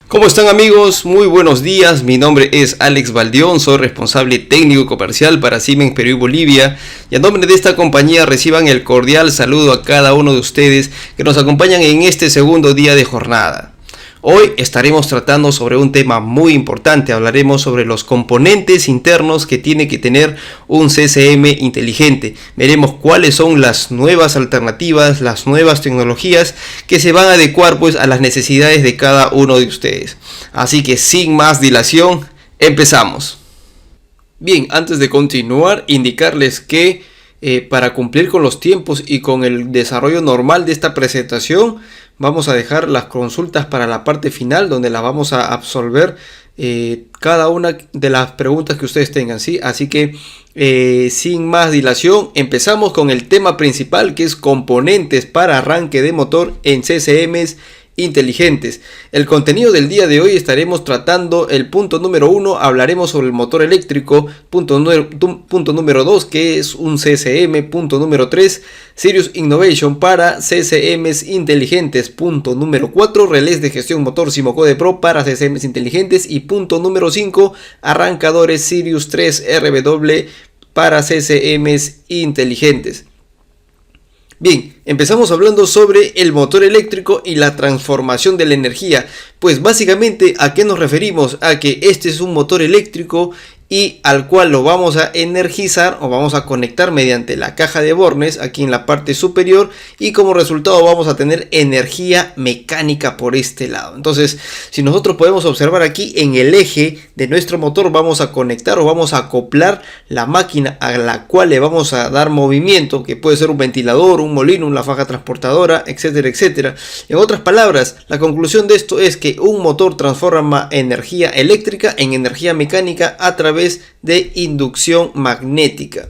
¿Cómo están, amigos? Muy buenos días, mi nombre es Alex Valdión, soy responsable técnico comercial para Siemens Perú y Bolivia, y a nombre de esta compañía reciban el cordial saludo a cada uno de ustedes que nos acompañan en este segundo día de jornada. Hoy estaremos tratando sobre un tema muy importante. Hablaremos sobre los componentes internos que tiene que tener un CCM inteligente. Veremos cuáles son las nuevas alternativas, las nuevas tecnologías que se van a adecuar pues a las necesidades de cada uno de ustedes. Así que sin más dilación, empezamos. Bien, antes de continuar, indicarles que para cumplir con los tiempos y con el desarrollo normal de esta presentación, vamos a dejar las consultas para la parte final, donde las vamos a absolver cada una de las preguntas que ustedes tengan, ¿sí? Así que sin más dilación, empezamos con el tema principal, que es componentes para arranque de motor en CCMs inteligentes. El contenido del día de hoy estaremos tratando el punto número 1, hablaremos sobre el motor eléctrico, punto número 2, que es un CCM, punto número 3, Sirius Innovation para CCMs inteligentes, punto número 4, relés de gestión motor Simocode Pro para CCMs inteligentes, y punto número 5, arrancadores Sirius 3 RW para CCMs inteligentes. Bien, empezamos hablando sobre el motor eléctrico y la transformación de la energía. Pues básicamente, ¿a qué nos referimos? A que este es un motor eléctrico y al cual lo vamos a energizar o vamos a conectar mediante la caja de bornes aquí en la parte superior, y como resultado vamos a tener energía mecánica por este lado. Entonces, si nosotros podemos observar aquí en el eje de nuestro motor, vamos a conectar o vamos a acoplar la máquina a la cual le vamos a dar movimiento, que puede ser un ventilador, un molino, una faja transportadora, etcétera, etcétera. En otras palabras, la conclusión de esto es que un motor transforma energía eléctrica en energía mecánica a través de inducción magnética.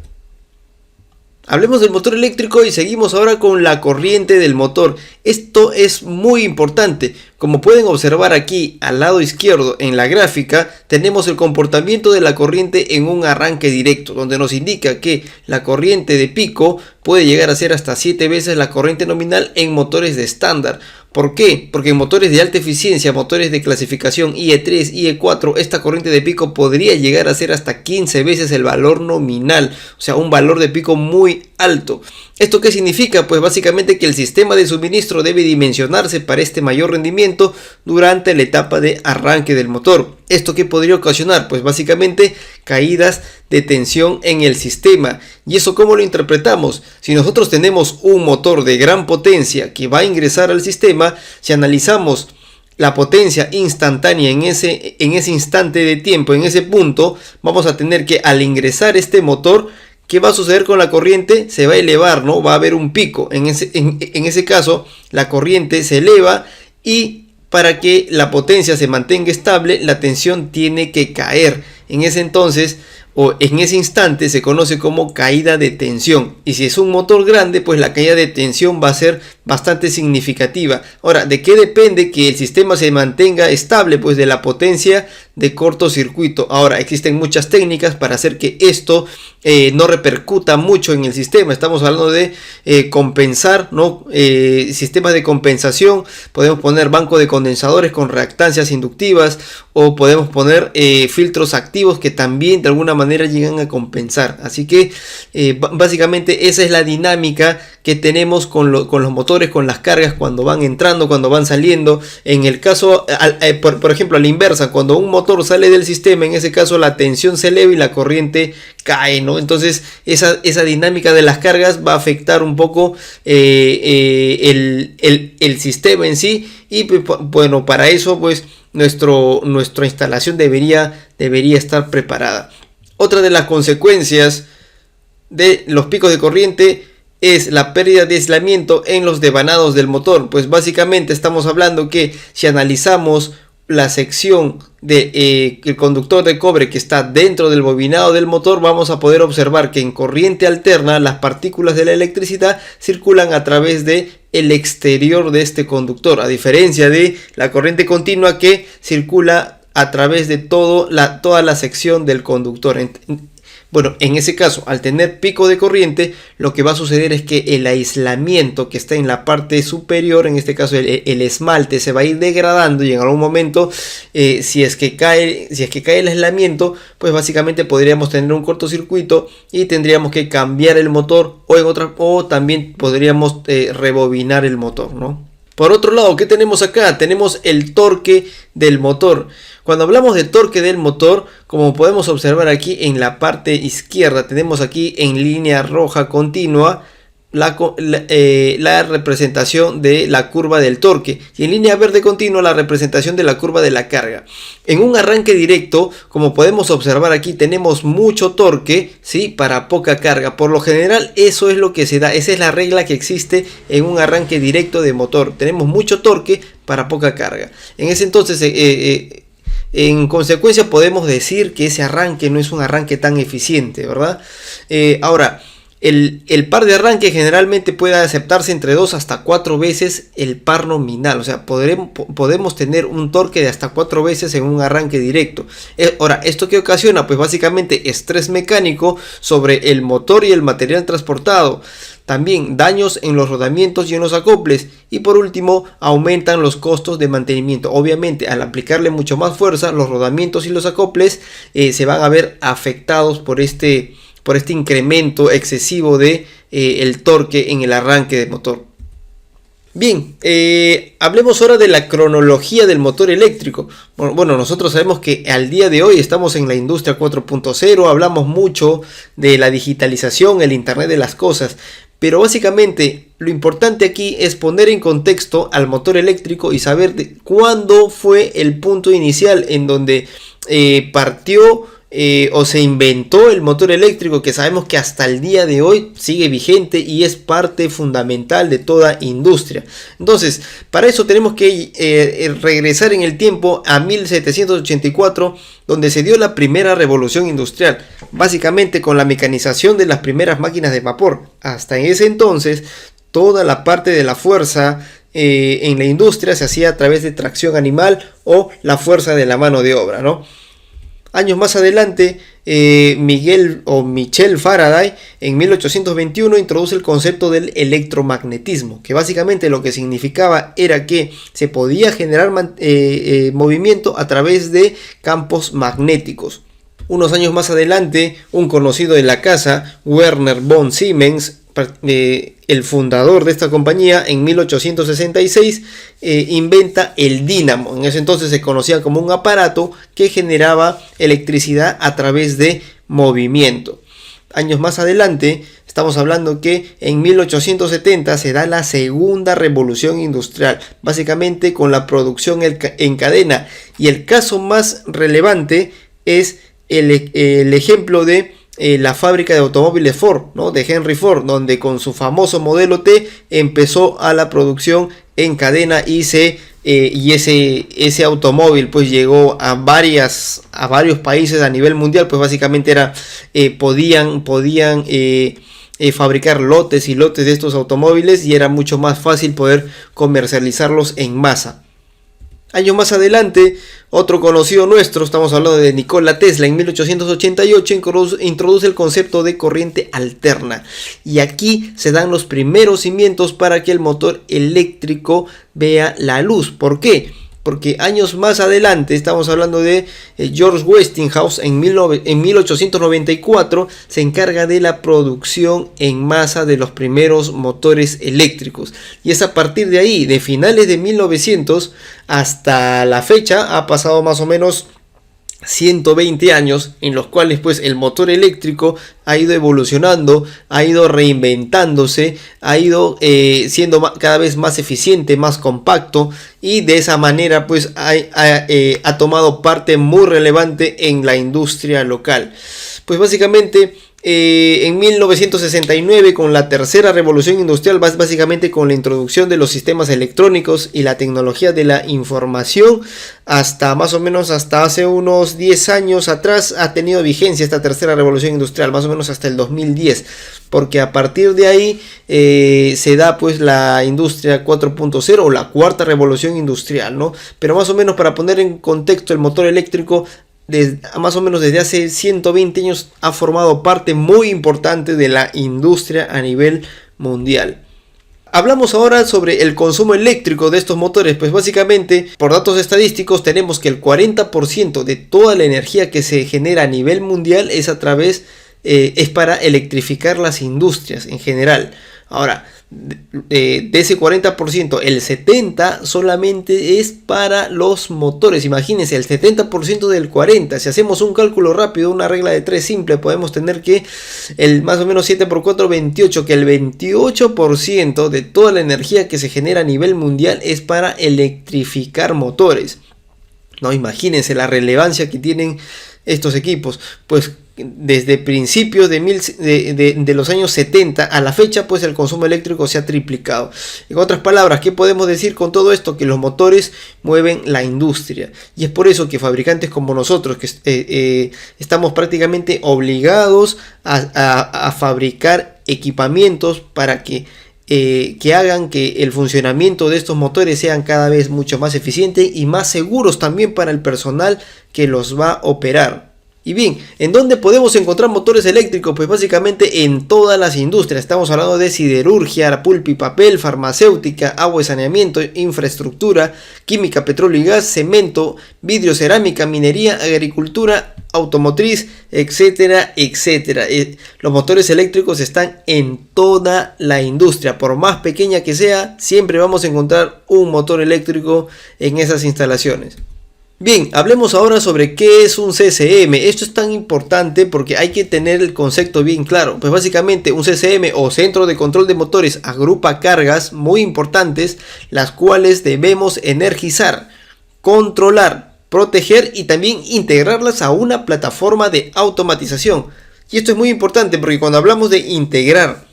Hablemos del motor eléctrico y seguimos ahora con la corriente del motor. Esto es muy importante. Como pueden observar aquí al lado izquierdo en la gráfica, tenemos el comportamiento de la corriente en un arranque directo, donde nos indica que la corriente de pico puede llegar a ser hasta 7 veces la corriente nominal en motores de estándar. ¿Por qué? Porque en motores de alta eficiencia, motores de clasificación IE3, IE4, esta corriente de pico podría llegar a ser hasta 15 veces el valor nominal, o sea, un valor de pico muy alto. ¿Esto qué significa? Pues básicamente que el sistema de suministro debe dimensionarse para este mayor rendimiento durante la etapa de arranque del motor. ¿Esto qué podría ocasionar? Pues básicamente caídas de tensión en el sistema. ¿Y eso cómo lo interpretamos? Si nosotros tenemos un motor de gran potencia que va a ingresar al sistema, si analizamos la potencia instantánea en ese instante de tiempo, en ese punto, vamos a tener que al ingresar este motor, ¿qué va a suceder con la corriente? Se va a elevar, ¿no? Va a haber un pico. En ese caso, la corriente se eleva, y para que la potencia se mantenga estable, la tensión tiene que caer. En ese entonces, o en ese instante, se conoce como caída de tensión. Y si es un motor grande, pues la caída de tensión va a ser bastante significativa. Ahora, ¿de qué depende que el sistema se mantenga estable? Pues de la potencia de cortocircuito. Ahora, existen muchas técnicas para hacer que esto no repercuta mucho en el sistema. Estamos hablando de compensar, ¿no? Sistemas de compensación. Podemos poner banco de condensadores con reactancias inductivas, o podemos poner filtros activos que también de alguna manera llegan a compensar. Así que básicamente esa es la dinámica que tenemos con los motores, con las cargas cuando van entrando, cuando van saliendo. En el caso, por ejemplo, a la inversa, cuando un motor sale del sistema, en ese caso la tensión se eleva y la corriente cae, ¿no? Entonces esa dinámica de las cargas va a afectar un poco el sistema en sí. Y bueno, para eso pues nuestra instalación debería estar preparada. Otra de las consecuencias de los picos de corriente es la pérdida de aislamiento en los devanados del motor. Pues básicamente estamos hablando que si analizamos la sección de el conductor de cobre que está dentro del bobinado del motor, vamos a poder observar que en corriente alterna las partículas de la electricidad circulan a través de el exterior de este conductor, a diferencia de la corriente continua que circula a través de toda la sección del conductor. Bueno, en ese caso, al tener pico de corriente, lo que va a suceder es que el aislamiento que está en la parte superior, en este caso el esmalte, se va a ir degradando y en algún momento, si es que cae el aislamiento, pues básicamente podríamos tener un cortocircuito y tendríamos que cambiar el motor o también podríamos rebobinar el motor, ¿no? Por otro lado, ¿qué tenemos acá? Tenemos el torque del motor. Cuando hablamos de torque del motor, como podemos observar aquí en la parte izquierda, tenemos aquí en línea roja continua la representación de la curva del torque y en línea verde continua la representación de la curva de la carga. En un arranque directo, como podemos observar aquí, tenemos mucho torque, ¿sí?, para poca carga. Por lo general eso es lo que se da, esa es la regla que existe en un arranque directo de motor. Tenemos mucho torque para poca carga. En ese entonces en consecuencia podemos decir que ese arranque no es un arranque tan eficiente, ¿verdad? Ahora, el par de arranque generalmente puede aceptarse entre 2 hasta 4 veces el par nominal. O sea, podemos tener un torque de hasta 4 veces en un arranque directo. Ahora, ¿esto qué ocasiona? Pues básicamente estrés mecánico sobre el motor y el material transportado. También daños en los rodamientos y en los acoples. Y por último, aumentan los costos de mantenimiento. Obviamente, al aplicarle mucho más fuerza, los rodamientos y los acoples se van a ver afectados por este incremento excesivo de el torque en el arranque de motor. Bien, hablemos ahora de la cronología del motor eléctrico. Bueno, nosotros sabemos que al día de hoy estamos en la industria 4.0, hablamos mucho de la digitalización, el internet de las cosas, pero básicamente lo importante aquí es poner en contexto al motor eléctrico y saber cuándo fue el punto inicial en donde partió o se inventó el motor eléctrico, que sabemos que hasta el día de hoy sigue vigente y es parte fundamental de toda industria. Entonces, para eso tenemos que regresar en el tiempo a 1784, donde se dio la primera revolución industrial, básicamente con la mecanización de las primeras máquinas de vapor. Hasta ese entonces, toda la parte de la fuerza en la industria se hacía a través de tracción animal o la fuerza de la mano de obra, ¿no? Años más adelante, Michel Faraday en 1821 introduce el concepto del electromagnetismo, que básicamente lo que significaba era que se podía generar movimiento a través de campos magnéticos. Unos años más adelante, un conocido de la casa, Werner von Siemens, el fundador de esta compañía, en 1866 inventa el dínamo. En ese entonces se conocía como un aparato que generaba electricidad a través de movimiento. Años más adelante, estamos hablando que en 1870 se da la segunda revolución industrial, básicamente con la producción en cadena. Y el caso más relevante es el ejemplo de la fábrica de automóviles Ford, ¿no?, de Henry Ford, donde con su famoso modelo T empezó a la producción en cadena y ese automóvil pues llegó a varios países a nivel mundial. Pues básicamente podían fabricar lotes y lotes de estos automóviles y era mucho más fácil poder comercializarlos en masa. Años más adelante, otro conocido nuestro, estamos hablando de Nikola Tesla, en 1888 introduce el concepto de corriente alterna. Y aquí se dan los primeros cimientos para que el motor eléctrico vea la luz. ¿Por qué? Porque años más adelante, estamos hablando de George Westinghouse, en 1894 se encarga de la producción en masa de los primeros motores eléctricos. Y es a partir de ahí, de finales de 1900 hasta la fecha, ha pasado más o menos 120 años en los cuales pues el motor eléctrico ha ido evolucionando, ha ido reinventándose, ha ido siendo cada vez más eficiente, más compacto, y de esa manera pues ha tomado parte muy relevante en la industria local. Pues básicamente en 1969, con la tercera revolución industrial, básicamente con la introducción de los sistemas electrónicos y la tecnología de la información, hasta más o menos hasta hace unos 10 años atrás ha tenido vigencia esta tercera revolución industrial, más o menos hasta el 2010, porque a partir de ahí se da pues la industria 4.0 o la cuarta revolución industrial, ¿no? Pero más o menos, para poner en contexto el motor eléctrico, más o menos desde hace 120 años ha formado parte muy importante de la industria a nivel mundial. Hablamos ahora sobre el consumo eléctrico de estos motores. Pues básicamente, por datos estadísticos, tenemos que el 40% de toda la energía que se genera a nivel mundial es para electrificar las industrias en general. Ahora, de ese 40%, el 70% solamente es para los motores. Imagínense, el 70% del 40%. Si hacemos un cálculo rápido, una regla de 3 simple, podemos tener que el más o menos 7 por 4, 28, que el 28% de toda la energía que se genera a nivel mundial es para electrificar motores. No, imagínense la relevancia que tienen estos equipos. Pues desde principios de los años 70 a la fecha, pues el consumo eléctrico se ha triplicado. En otras palabras, ¿qué podemos decir con todo esto? Que los motores mueven la industria, y es por eso que fabricantes como nosotros, que estamos prácticamente obligados a fabricar equipamientos para que hagan que el funcionamiento de estos motores sean cada vez mucho más eficientes y más seguros también para el personal que los va a operar. Y bien, ¿en dónde podemos encontrar motores eléctricos? Pues básicamente en todas las industrias. Estamos hablando de siderurgia, pulpa y papel, farmacéutica, agua y saneamiento, infraestructura, química, petróleo y gas, cemento, vidrio, cerámica, minería, agricultura, automotriz, etcétera, etcétera. Los motores eléctricos están en toda la industria. Por más pequeña que sea, siempre vamos a encontrar un motor eléctrico en esas instalaciones. Bien, hablemos ahora sobre qué es un CCM. Esto es tan importante porque hay que tener el concepto bien claro. Pues básicamente un CCM o centro de control de motores agrupa cargas muy importantes, las cuales debemos energizar, controlar, proteger y también integrarlas a una plataforma de automatización. Y esto es muy importante porque cuando hablamos de integrar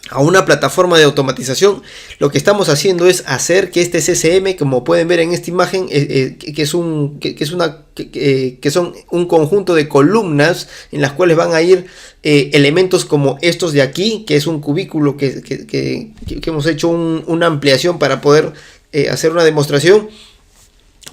a una plataforma de automatización, lo que estamos haciendo es hacer que este CCM, como pueden ver en esta imagen, que son un conjunto de columnas en las cuales van a ir elementos como estos de aquí, que es un cubículo que hemos hecho una ampliación para poder hacer una demostración.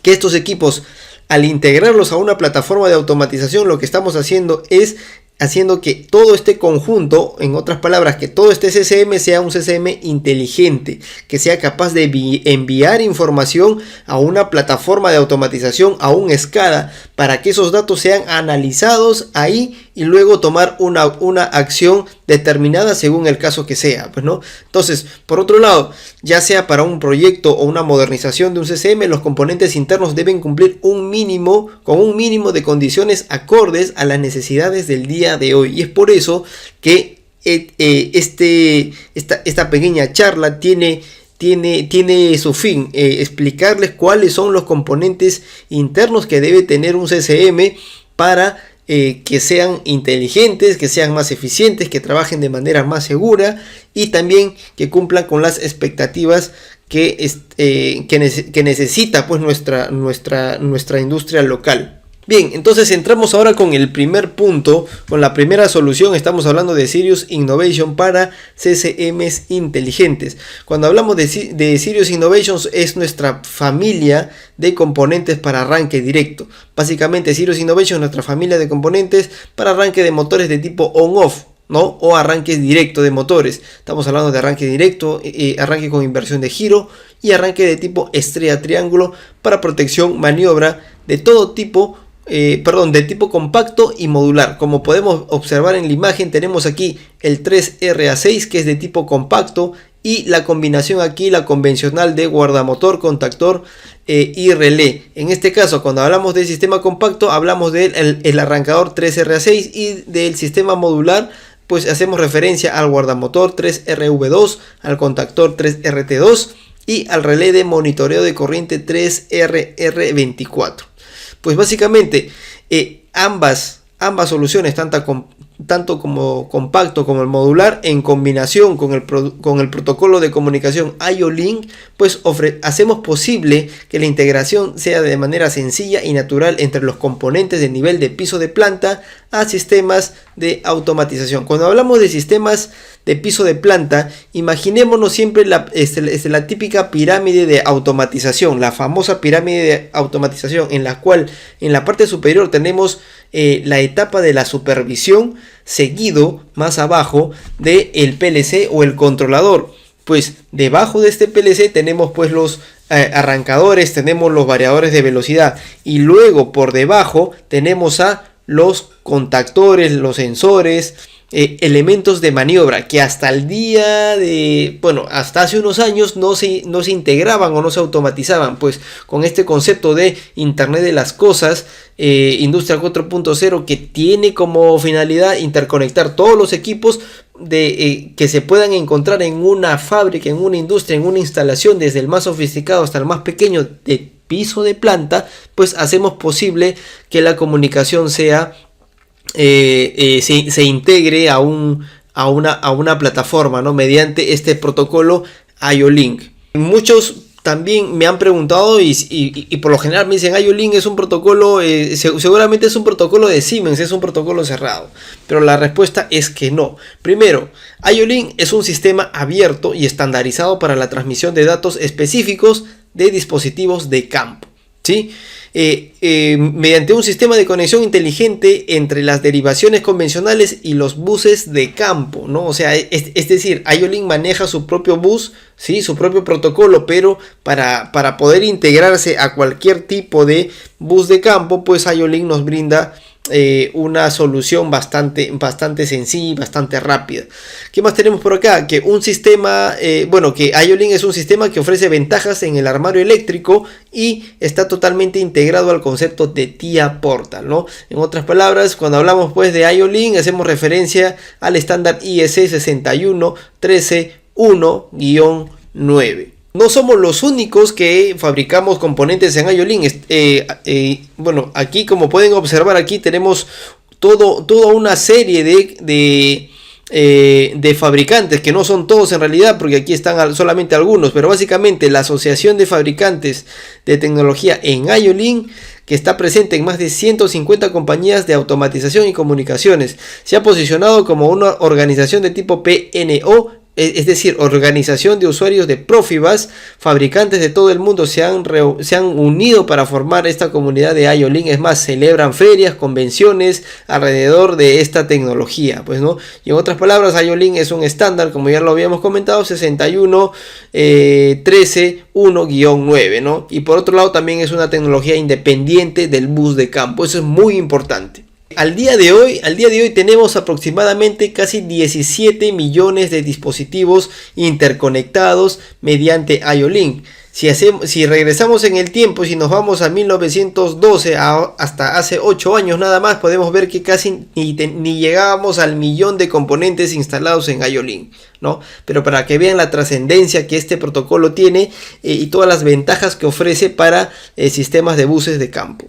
Que estos equipos, al integrarlos a una plataforma de automatización, lo que estamos haciendo es haciendo que todo este conjunto, en otras palabras, que todo este CCM sea un CCM inteligente, que sea capaz de enviar información a una plataforma de automatización, a un SCADA, para que esos datos sean analizados ahí y luego tomar una acción determinada según el caso que sea, pues, ¿no? Entonces, por otro lado, ya sea para un proyecto o una modernización de un CCM, los componentes internos deben cumplir con un mínimo de condiciones acordes a las necesidades del día de hoy. Y es por eso que esta pequeña charla tiene su fin, explicarles cuáles son los componentes internos que debe tener un CCM para que sean inteligentes, que sean más eficientes, que trabajen de manera más segura y también que cumplan con las expectativas que necesita pues nuestra industria local. Bien, entonces entramos ahora con el primer punto, con la primera solución. Estamos hablando de Sirius Innovation para CCMs inteligentes. Cuando hablamos de Sirius Innovations, es nuestra familia de componentes para arranque directo. Básicamente Sirius Innovation es nuestra familia de componentes para arranque de motores de tipo on-off, ¿no? O arranque directo de motores. Estamos hablando de arranque directo, arranque con inversión de giro y arranque de tipo estrella triángulo para protección, maniobra de todo tipo. De tipo compacto y modular. Como podemos observar en la imagen, tenemos aquí el 3RA6 que es de tipo compacto y la combinación aquí, la convencional de guardamotor, contactor y relé. En este caso, cuando hablamos del sistema compacto, hablamos del arrancador 3RA6 y del sistema modular, pues hacemos referencia al guardamotor 3RV2, al contactor 3RT2 y al relé de monitoreo de corriente 3RR24. Pues básicamente ambas soluciones, tanto como compacto como el modular, en combinación con el protocolo de comunicación IO-Link, pues hacemos posible que la integración sea de manera sencilla y natural entre los componentes de nivel de piso de planta a sistemas de automatización. Cuando hablamos de sistemas de piso de planta, imaginémonos siempre la típica pirámide de automatización, la famosa pirámide de automatización, en la cual en la parte superior tenemos la etapa de la supervisión, seguido más abajo del PLC o el controlador. Pues debajo de este PLC tenemos pues los arrancadores, tenemos los variadores de velocidad, y luego por debajo tenemos a los contactores, los sensores, elementos de maniobra que hasta el día de, hasta hace unos años no se integraban o no se automatizaban. Pues con este concepto de Internet de las Cosas, Industria 4.0, que tiene como finalidad interconectar todos los equipos que se puedan encontrar en una fábrica, en una industria, en una instalación, desde el más sofisticado hasta el más pequeño de piso de planta, pues hacemos posible que la comunicación sea se integre a una plataforma, ¿no? Mediante este protocolo IO-Link. Muchos también me han preguntado y por lo general me dicen: IO-Link es un protocolo, seguramente es un protocolo de Siemens, es un protocolo cerrado. Pero la respuesta es que no. Primero, IO-Link es un sistema abierto y estandarizado para la transmisión de datos específicos de dispositivos de campo, ¿sí? Mediante un sistema de conexión inteligente entre las derivaciones convencionales y los buses de campo, ¿no? O sea, es decir, IO-Link maneja su propio bus, ¿sí? Su propio protocolo, pero para poder integrarse a cualquier tipo de bus de campo, pues IO-Link nos brinda una solución bastante sencilla y bastante rápida. ¿Qué más tenemos por acá? Que un sistema, que IO-Link es un sistema que ofrece ventajas en el armario eléctrico y está totalmente integrado al concepto de TIA Portal, ¿no? En otras palabras, cuando hablamos pues de IO-Link, hacemos referencia al estándar IEC 61131-9. No somos los únicos que fabricamos componentes en IO-Link. Aquí, como pueden observar, aquí tenemos toda una serie de fabricantes, que no son todos en realidad, porque aquí están solamente algunos, pero básicamente la Asociación de Fabricantes de Tecnología en IO-Link, que está presente en más de 150 compañías de automatización y comunicaciones, se ha posicionado como una organización de tipo PNO, es decir, organización de usuarios de Profibus. Fabricantes de todo el mundo se han unido para formar esta comunidad de IO-Link. Es más, celebran ferias, convenciones alrededor de esta tecnología, pues, ¿no? Y en otras palabras, IO-Link es un estándar, como ya lo habíamos comentado, 61131-9, ¿no? Y por otro lado, también es una tecnología independiente del bus de campo. Eso es muy importante. Al día de hoy tenemos aproximadamente casi 17 millones de dispositivos interconectados mediante IO-Link. Si regresamos en el tiempo, si nos vamos a 1912 hasta hace 8 años nada más, podemos ver que casi ni llegábamos al millón de componentes instalados en IO-Link, ¿no? Pero para que vean la trascendencia que este protocolo tiene y todas las ventajas que ofrece para sistemas de buses de campo.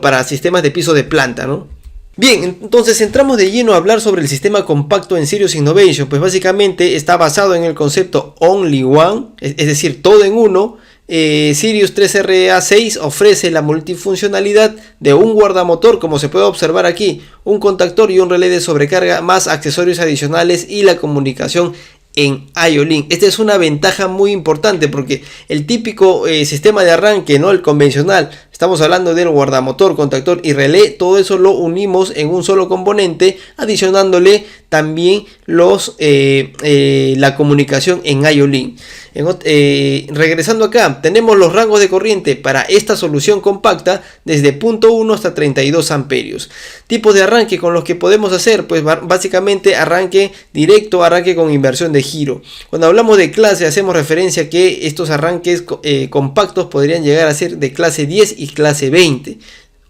Para sistemas de piso de planta, ¿no? Bien, entonces entramos de lleno a hablar sobre el sistema compacto en Sirius Innovation. Pues básicamente está basado en el concepto Only One, es decir, todo en uno. Sirius 3RA6 ofrece la multifuncionalidad de un guardamotor, como se puede observar aquí, un contactor y un relé de sobrecarga, más accesorios adicionales y la comunicación en IO-Link. Esta es una ventaja muy importante, porque el típico sistema de arranque, ¿no? El convencional, estamos hablando del guardamotor, contactor y relé, todo eso lo unimos en un solo componente, adicionándole también la comunicación en IO-Link. Regresando acá, tenemos los rangos de corriente para esta solución compacta desde 0.1 hasta 32 amperios. Tipos de arranque con los que podemos hacer, pues básicamente arranque directo, arranque con inversión de giro. Cuando hablamos de clase, hacemos referencia a que estos arranques compactos podrían llegar a ser de clase 10 y clase 20.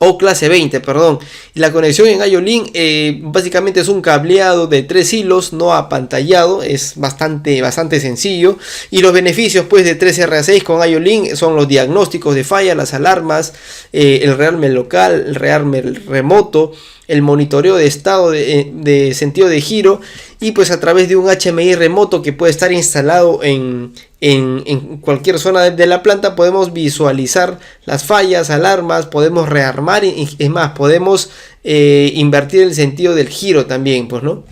O clase 20, perdón. Y la conexión en IO-Link básicamente es un cableado de 3 hilos no apantallado. Es bastante sencillo. Y los beneficios pues de 3RA6 con IO-Link son los diagnósticos de falla, las alarmas, el rearme local, el rearme remoto, el monitoreo de estado de sentido de giro, y pues a través de un HMI remoto que puede estar instalado en cualquier zona de la planta podemos visualizar las fallas, alarmas, podemos rearmar y es más, podemos invertir el sentido del giro también, pues, ¿no?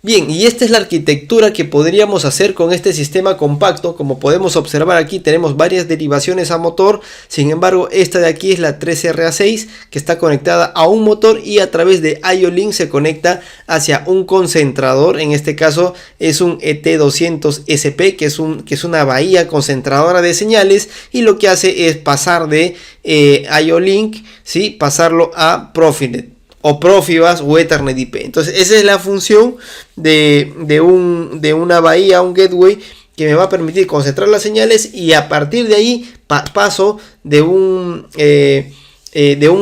Bien, y esta es la arquitectura que podríamos hacer con este sistema compacto. Como podemos observar aquí tenemos varias derivaciones a motor, sin embargo esta de aquí es la 3RA6 que está conectada a un motor y a través de IO-Link se conecta hacia un concentrador. En este caso es un ET200SP que es una bahía concentradora de señales, y lo que hace es pasar de IO-Link, ¿sí? Pasarlo a Profinet o Profibus o Ethernet IP. Entonces esa es la función de una bahía, un gateway, que me va a permitir concentrar las señales, y a partir de ahí paso de un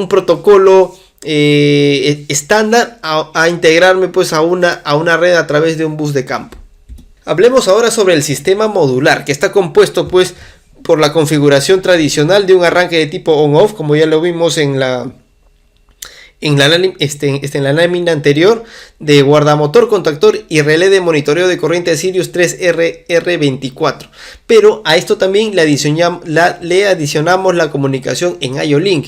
protocolo estándar a integrarme pues a una red a través de un bus de campo. Hablemos ahora sobre el sistema modular, que está compuesto pues por la configuración tradicional de un arranque de tipo on-off, como ya lo vimos en la lámina anterior, de guardamotor, contactor y relé de monitoreo de corriente de Sirius 3RR24. Pero a esto también le adicionamos la comunicación en IO-Link.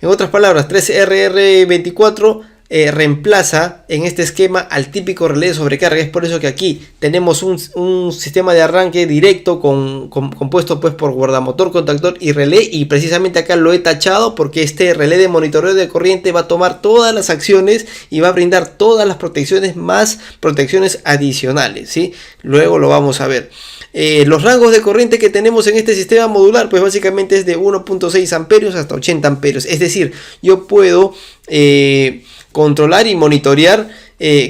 En otras palabras, 3RR24 reemplaza en este esquema al típico relé de sobrecarga. Es por eso que aquí tenemos un sistema de arranque directo compuesto pues por guardamotor, contactor y relé, y precisamente acá lo he tachado porque este relé de monitoreo de corriente va a tomar todas las acciones y va a brindar todas las protecciones más protecciones adicionales, ¿sí? Luego lo vamos a ver. Los rangos de corriente que tenemos en este sistema modular pues básicamente es de 1.6 amperios hasta 80 amperios, es decir, yo puedo controlar y monitorear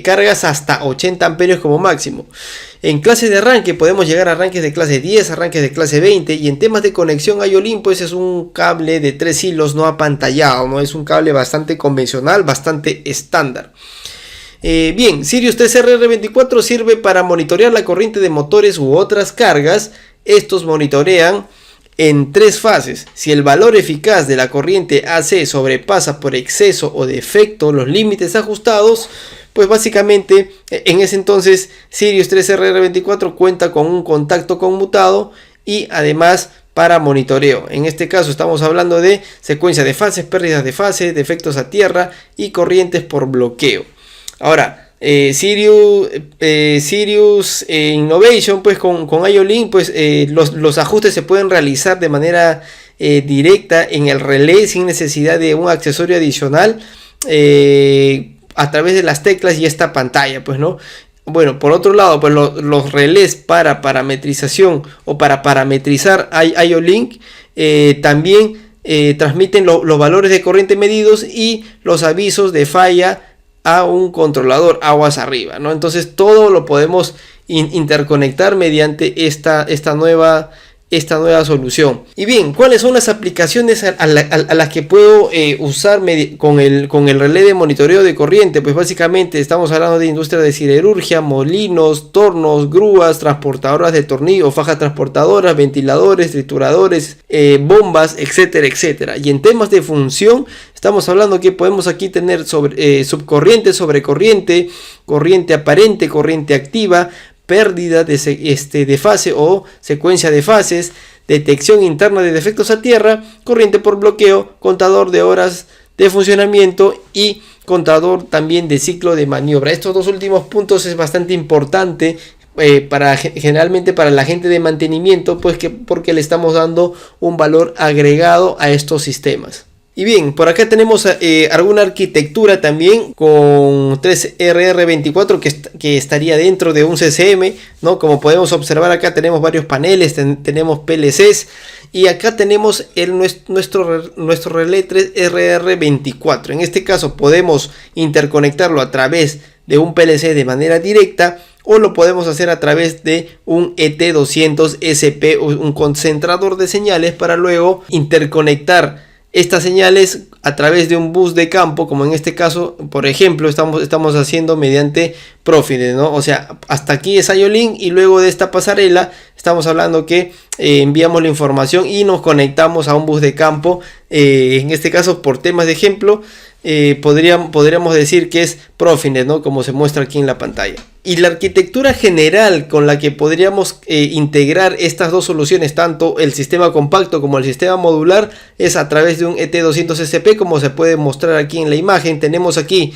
cargas hasta 80 amperios como máximo. En clases de arranque podemos llegar a arranques de clase 10, arranques de clase 20, y en temas de conexión IO-Link pues es un cable de 3 hilos no apantallado, ¿no? Es un cable bastante convencional, bastante estándar. Bien, Sirius 3RR24 sirve para monitorear la corriente de motores u otras cargas. Estos monitorean en 3 fases. Si el valor eficaz de la corriente AC sobrepasa por exceso o defecto los límites ajustados, pues básicamente en ese entonces Sirius 3RR24 cuenta con un contacto conmutado y además para monitoreo. En este caso estamos hablando de secuencia de fases, pérdidas de fase, defectos a tierra y corrientes por bloqueo. Ahora, Sirius Innovation pues con IO-Link pues los ajustes se pueden realizar de manera directa en el relé sin necesidad de un accesorio adicional a través de las teclas y esta pantalla, pues, ¿no? Bueno, por otro lado, pues los relés para parametrización o para parametrizar IO-Link también transmiten los valores de corriente medidos y los avisos de falla a un controlador aguas arriba, ¿no? Entonces todo lo podemos interconectar mediante esta nueva solución. Y bien, ¿cuáles son las aplicaciones a las que puedo usar con el relé de monitoreo de corriente? Pues básicamente estamos hablando de industria de siderurgia, molinos, tornos, grúas, transportadoras de tornillo, fajas transportadoras, ventiladores, trituradores, bombas, etcétera, etcétera. Y en temas de función estamos hablando que podemos aquí tener subcorriente, sobrecorriente, corriente aparente, corriente activa, pérdida de fase o secuencia de fases, detección interna de defectos a tierra, corriente por bloqueo, contador de horas de funcionamiento y contador también de ciclo de maniobra. Estos dos últimos puntos es bastante importante generalmente para la gente de mantenimiento, pues porque le estamos dando un valor agregado a estos sistemas. Y bien, por acá tenemos alguna arquitectura también con 3RR24 que estaría dentro de un CCM, ¿no? Como podemos observar acá tenemos varios paneles, tenemos PLCs y acá tenemos nuestro relé 3RR24. En este caso podemos interconectarlo a través de un PLC de manera directa o lo podemos hacer a través de un ET200SP, un concentrador de señales, para luego interconectar estas señales a través de un bus de campo, como en este caso, por ejemplo, estamos haciendo mediante Profinet, ¿no? O sea, hasta aquí es IO-Link y luego de esta pasarela estamos hablando que enviamos la información y nos conectamos a un bus de campo, en este caso por temas de ejemplo, podríamos decir que es Profinet, ¿no? Como se muestra aquí en la pantalla. Y la arquitectura general con la que podríamos integrar estas dos soluciones, tanto el sistema compacto como el sistema modular, es a través de un ET200SP, como se puede mostrar aquí en la imagen. Tenemos aquí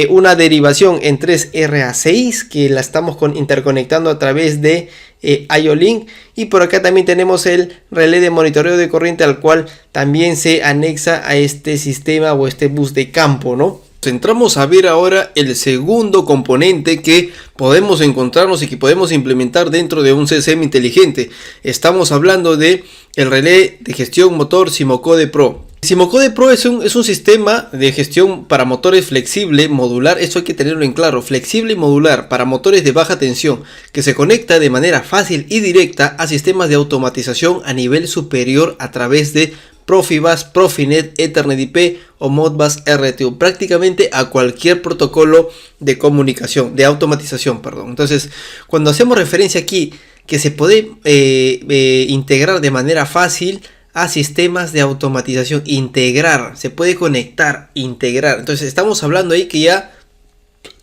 una derivación en 3RA6 que la estamos interconectando a través de IO-Link, y por acá también tenemos el relé de monitoreo de corriente, al cual también se anexa a este sistema o este bus de campo, ¿no? Entramos a ver ahora el segundo componente que podemos encontrarnos y que podemos implementar dentro de un CCM inteligente. Estamos hablando de el relé de gestión motor Simocode Pro. Simocode Pro es un sistema de gestión para motores flexible, modular. Esto hay que tenerlo en claro: flexible y modular para motores de baja tensión, que se conecta de manera fácil y directa a sistemas de automatización a nivel superior a través de Profibus, Profinet, Ethernet IP o Modbus RTU, prácticamente a cualquier protocolo de comunicación, de automatización, perdón. Entonces, cuando hacemos referencia aquí que se puede integrar de manera fácil a sistemas de automatización, integrar, se puede conectar, integrar. Entonces, estamos hablando ahí que ya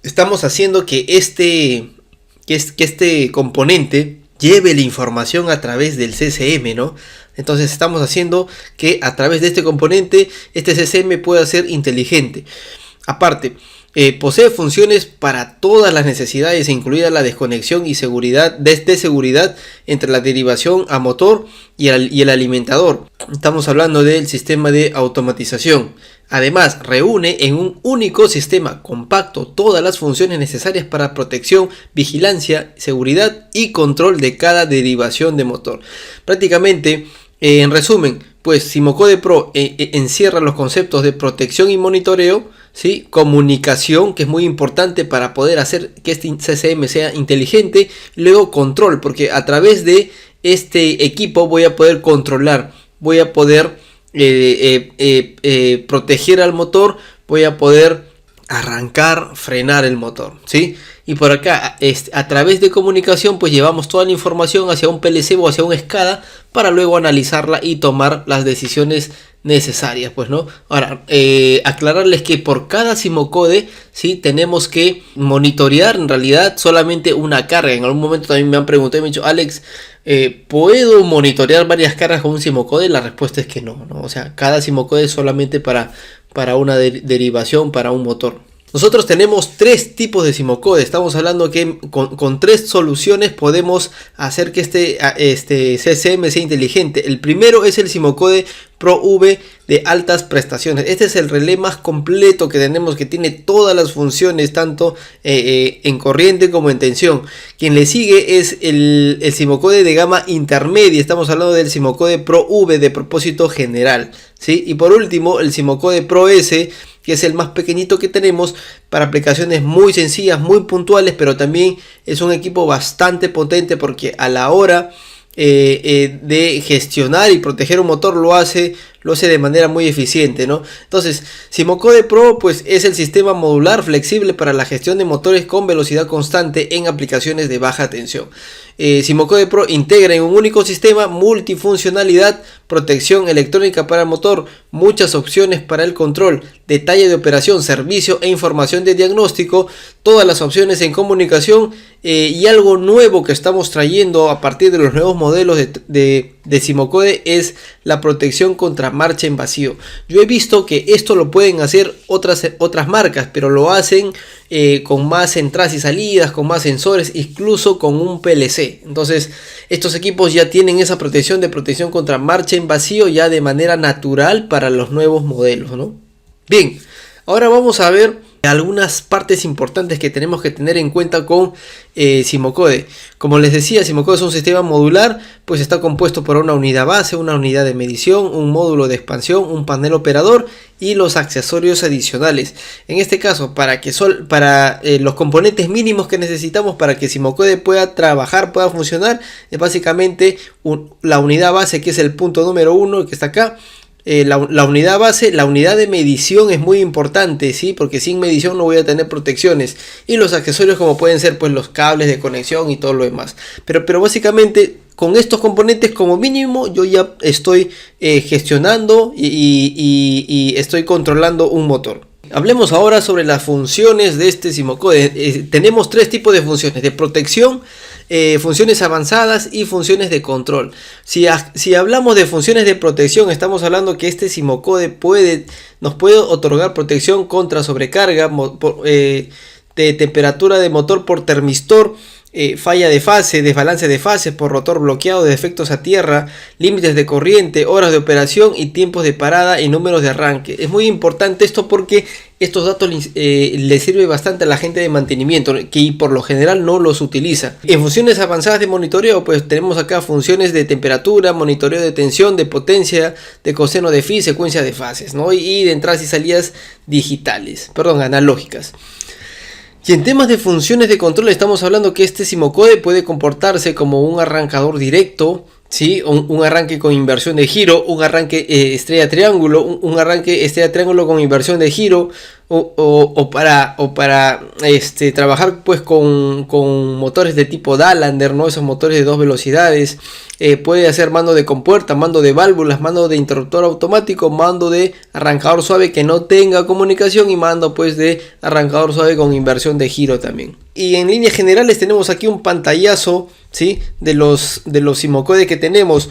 estamos haciendo que este componente lleve la información a través del CCM, ¿no? Entonces estamos haciendo que a través de este componente este CCM pueda ser inteligente. Aparte, posee funciones para todas las necesidades, incluida la desconexión y seguridad de seguridad entre la derivación a motor y el alimentador. Estamos hablando del sistema de automatización. Además, reúne en un único sistema compacto todas las funciones necesarias para protección, vigilancia, seguridad y control de cada derivación de motor. Prácticamente, en resumen, pues Simocode Pro encierra los conceptos de protección y monitoreo, ¿sí? Comunicación, que es muy importante para poder hacer que este CCM sea inteligente. Luego control, porque a través de este equipo voy a poder controlar, voy a poder proteger al motor, voy a poder arrancar, frenar el motor, ¿sí? Y por acá, a través de comunicación, pues llevamos toda la información hacia un PLC o hacia un SCADA para luego analizarla y tomar las decisiones necesarias, pues, ¿no? Ahora, aclararles que por cada Simocode, ¿sí? Tenemos que monitorear en realidad solamente una carga. En algún momento también me han preguntado y me han dicho: Alex, ¿puedo monitorear varias cargas con un Simocode? La respuesta es que no, ¿no? O sea, cada Simocode es solamente para una derivación, para un motor. Nosotros tenemos tres tipos de Simocode. Estamos hablando que con tres soluciones podemos hacer que este CCM sea inteligente. El primero es el Simocode Pro V de altas prestaciones. Este es el relé más completo que tenemos, que tiene todas las funciones, tanto en corriente como en tensión. Quien le sigue es el Simocode de gama intermedia. Estamos hablando del Simocode Pro V de propósito general, ¿sí? Y por último, el Simocode Pro S, que es el más pequeñito que tenemos para aplicaciones muy sencillas, muy puntuales, pero también es un equipo bastante potente, porque a la hora de gestionar y proteger un motor lo hace de manera muy eficiente, ¿no? Entonces, Simocode Pro pues es el sistema modular flexible para la gestión de motores con velocidad constante en aplicaciones de baja tensión. Simocode Pro integra en un único sistema multifuncionalidad, protección electrónica para el motor, muchas opciones para el control, detalle de operación, servicio e información de diagnóstico, todas las opciones en comunicación, y algo nuevo que estamos trayendo a partir de los nuevos modelos de Simocode es la protección contra marcha en vacío. Yo he visto que esto lo pueden hacer otras marcas, pero lo hacen con más entradas y salidas, con más sensores, incluso con un PLC. Entonces estos equipos ya tienen esa protección contra marcha en vacío ya de manera natural para los nuevos modelos, ¿no? Bien, ahora vamos a ver algunas partes importantes que tenemos que tener en cuenta con Simocode. Como les decía, Simocode es un sistema modular, pues está compuesto por una unidad base, una unidad de medición, un módulo de expansión, un panel operador y los accesorios adicionales. En este caso, para los componentes mínimos que necesitamos para que Simocode pueda trabajar, pueda funcionar, es básicamente la unidad base, que es el punto número 1 que está acá. La unidad base, la unidad de medición es muy importante, ¿sí? Porque sin medición no voy a tener protecciones. Y los accesorios, como pueden ser pues los cables de conexión y todo lo demás. Pero básicamente con estos componentes como mínimo yo ya estoy gestionando y estoy controlando un motor. Hablemos ahora sobre las funciones de este SIMOCODE. Tenemos tres tipos de funciones: de protección, funciones avanzadas y funciones de control. Si hablamos de funciones de protección, estamos hablando que este SIMOCODE nos puede otorgar protección contra sobrecarga, de temperatura de motor por termistor, falla de fase, desbalance de fases por rotor bloqueado, defectos a tierra, límites de corriente, horas de operación y tiempos de parada y números de arranque. Es muy importante esto porque estos datos les sirve bastante a la gente de mantenimiento, que por lo general no los utiliza. En funciones avanzadas de monitoreo, pues tenemos acá funciones de temperatura, monitoreo de tensión, de potencia, de coseno de phi, secuencia de fases, ¿no? Y de entradas y salidas analógicas. Y en temas de funciones de control estamos hablando que este SIMOCODE puede comportarse como un arrancador directo, ¿sí? Un arranque con inversión de giro, un arranque estrella triángulo, un arranque estrella triángulo con inversión de giro, o para trabajar pues con motores de tipo Dalander, ¿no? Esos motores de 2 velocidades. Puede hacer mando de compuerta, mando de válvulas, mando de interruptor automático, mando de arrancador suave que no tenga comunicación y mando pues de arrancador suave con inversión de giro también. Y en líneas generales tenemos aquí un pantallazo, ¿sí? de los SIMOCODE que tenemos.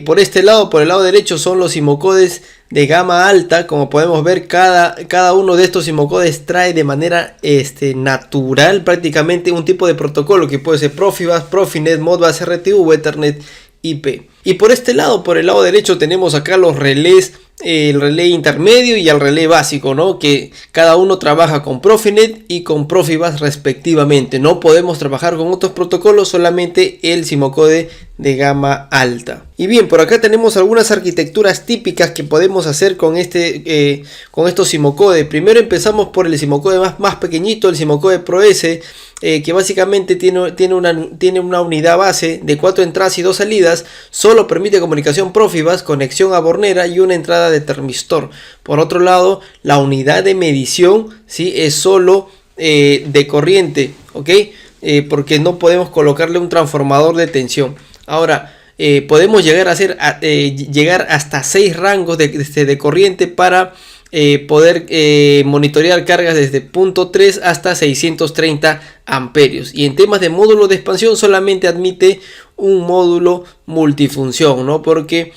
Por este lado, por el lado derecho, son los SIMOCODES de gama alta. Como podemos ver, cada uno de estos SIMOCODES trae de manera natural prácticamente un tipo de protocolo que puede ser Profibus, Profinet, Modbus, RTU, Ethernet, IP. Y por este lado, por el lado derecho, tenemos acá los relés, el relé intermedio y el relé básico, ¿no? Que cada uno trabaja con Profinet y con Profibus respectivamente. No podemos trabajar con otros protocolos, solamente el SIMOCODE de gama alta. Y bien, por acá tenemos algunas arquitecturas típicas que podemos hacer con estos SIMOCODE. Primero empezamos por el SIMOCODE más pequeñito, el SIMOCODE Pro S, que básicamente tiene una unidad base de 4 entradas y 2 salidas. Solo permite comunicación Profibus, conexión a bornera y una entrada de termistor. Por otro lado, la unidad de medición, ¿sí? Es solo de corriente, ¿ok? Porque no podemos colocarle un transformador de tensión. Ahora, podemos llegar hasta 6 rangos de corriente para poder monitorear cargas desde 0.3 hasta 630 amperios. Y en temas de módulo de expansión solamente admite un módulo multifunción, ¿no? Porque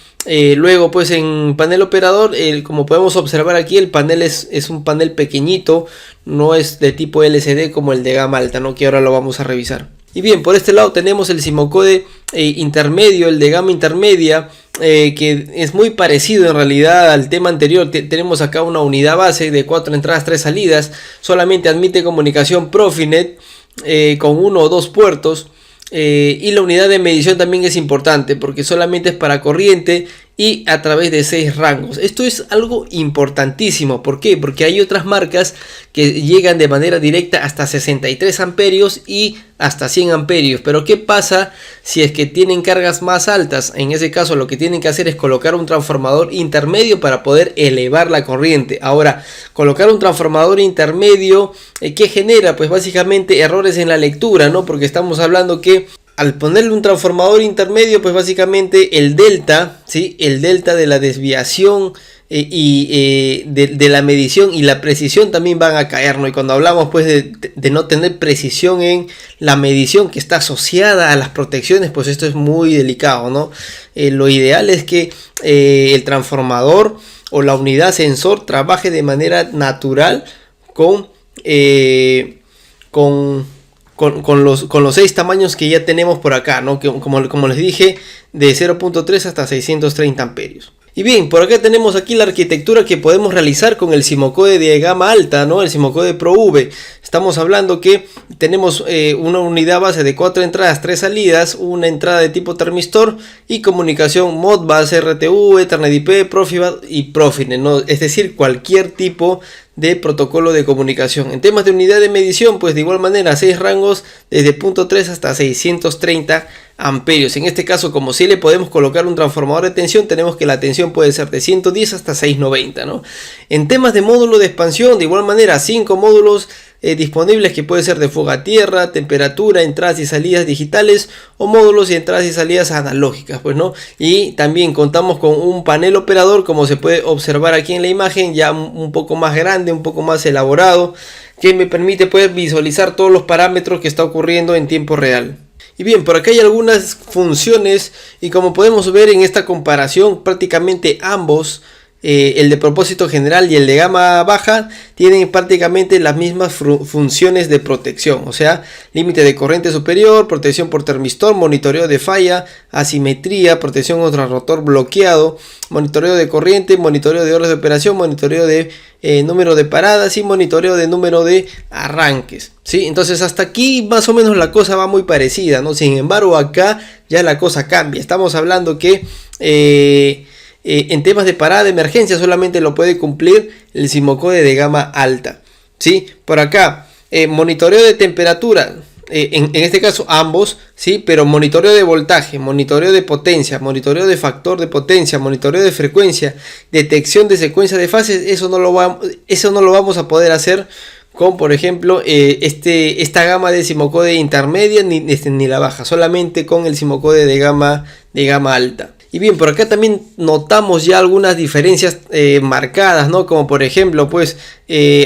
luego pues en panel operador, como podemos observar aquí, el panel es un panel pequeñito, no es de tipo LCD como el de gama alta, ¿no? Que ahora lo vamos a revisar. Y bien, por este lado tenemos el SIMOCODE intermedio, el de gama intermedia, que es muy parecido en realidad al tema anterior. Tenemos acá una unidad base de 4 entradas, 3 salidas, solamente admite comunicación Profinet con 1 o 2 puertos. Y la unidad de medición también es importante porque solamente es para corriente y a través de 6 rangos. Esto es algo importantísimo. ¿Por qué? Porque hay otras marcas que llegan de manera directa hasta 63 amperios y hasta 100 amperios. Pero ¿qué pasa si es que tienen cargas más altas? En ese caso lo que tienen que hacer es colocar un transformador intermedio para poder elevar la corriente. Ahora, colocar un transformador intermedio, ¿qué genera? Pues básicamente errores en la lectura, ¿no? Porque estamos hablando que al ponerle un transformador intermedio, pues básicamente el delta, ¿sí? El delta de la desviación de la medición y la precisión también van a caer, ¿no? Y cuando hablamos pues de no tener precisión en la medición que está asociada a las protecciones, pues esto es muy delicado, ¿no? Lo ideal es que el transformador o la unidad sensor trabaje de manera natural con los 6 tamaños que ya tenemos por acá, ¿no? Que, como les dije, de 0.3 hasta 630 amperios. Y bien, por acá tenemos aquí la arquitectura que podemos realizar con el SIMOCODE de gama alta, ¿no? El SIMOCODE Pro V. Estamos hablando que tenemos una unidad base de 4 entradas, 3 salidas, una entrada de tipo termistor y comunicación Modbus, RTU, Ethernet IP, Profibus y Profinet, ¿no? Es decir, cualquier tipo de protocolo de comunicación. En temas de unidad de medición, pues de igual manera 6 rangos desde 0.3 hasta 630 amperios. En este caso, como si le podemos colocar un transformador de tensión, tenemos que la tensión puede ser de 110 hasta 690, ¿no? En temas de módulo de expansión, de igual manera 5 módulos disponibles, que puede ser de fuga a tierra, temperatura, entradas y salidas digitales o módulos y entradas y salidas analógicas, pues, ¿no? Y también contamos con un panel operador, como se puede observar aquí en la imagen, ya un poco más grande, un poco más elaborado, que me permite, pues, visualizar todos los parámetros que está ocurriendo en tiempo real. Y bien, por acá hay algunas funciones y como podemos ver en esta comparación, prácticamente ambos, el de propósito general y el de gama baja, tienen prácticamente las mismas funciones de protección, o sea, límite de corriente superior, protección por termistor, monitoreo de falla, asimetría, protección contra rotor bloqueado, monitoreo de corriente, monitoreo de horas de operación, monitoreo de número de paradas y monitoreo de número de arranques, ¿sí? Entonces hasta aquí más o menos la cosa va muy parecida, ¿no? Sin embargo, acá ya la cosa cambia. Estamos hablando que en temas de parada de emergencia solamente lo puede cumplir el Simocode de gama alta, ¿sí? Por acá, monitoreo de temperatura, en este caso ambos, ¿sí? Pero monitoreo de voltaje, monitoreo de potencia, monitoreo de factor de potencia, monitoreo de frecuencia, detección de secuencia de fases, eso no lo vamos a poder hacer con, por ejemplo, esta gama de Simocode intermedia ni la baja, solamente con el Simocode de gama alta. Y bien, por acá también notamos ya algunas diferencias marcadas, ¿no? Como por ejemplo, pues,